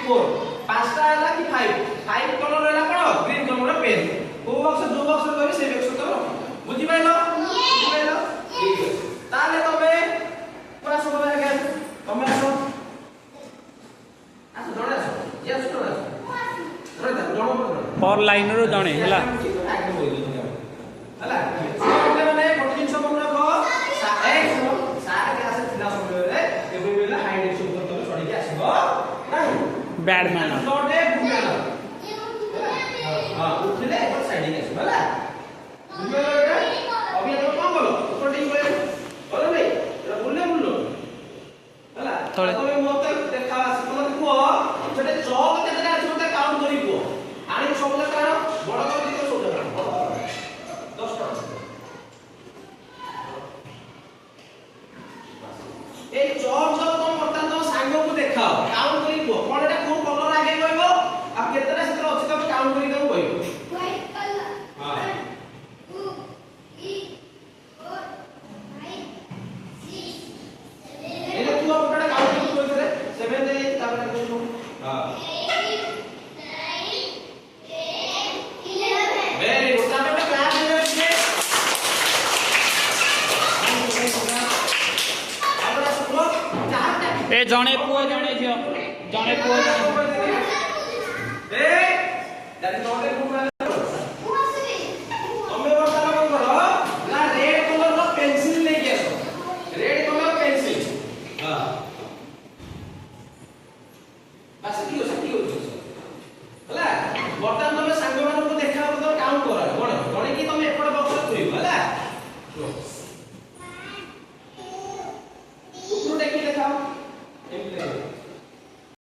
4 पांचटा हैला कि 5 5 कलर हैला कोन ग्रीन कलर पेन को बक्स दो बक्स करी से बक्स तो बुझी पाइलो बुझी पाइलो ठीक है ताले तबे पूरा सब हो गया तमे आसो आसो जणे आसो ये आसो जणे आसो जणे जणे पर लाइन रो जणे हला हला से माने गोटे जिंस मन रखो सारे क्लास थिला समय रे केबे बेला हाइड एक्शन कर तबे चढ़ी के आसीबो नहीं बैड मैन नोटे बुझला हां उठले एक साइड के आसीबो हला बुझलो अभी हम कोन बोलो कोडिंग करे बोलो भाई एरा बोलले बोललो हला तबे मोते देखा तुम को छटे चौक केते आछो ते काउंट करी को आनी सब कार बड़ कर दियो सब कार 10 टा ए चौक सब तुम बर्तन तुम सांग को देखाओ काउंट करी को कोन एटा को कलर आगे कहबो आ केतेटा सेतर अछि तब काउंट करी देबो कहबो व्हाइट कलर हां 2 3 4 5 6 7 एले तू अपना काउंट करी कोइथरे 7 दे तापर को हां 8 9 10 11 वेरी गुड तापर क्लास में छे हमरा सब चाहता ए जणे पुओ जणे झियो जणे पुओ ए दादी नोटे बुक तमे वर्षा कौन करो ना रेड कलर रो पेंसिल लेके आसो रेड कलर पेंसिल हां बस की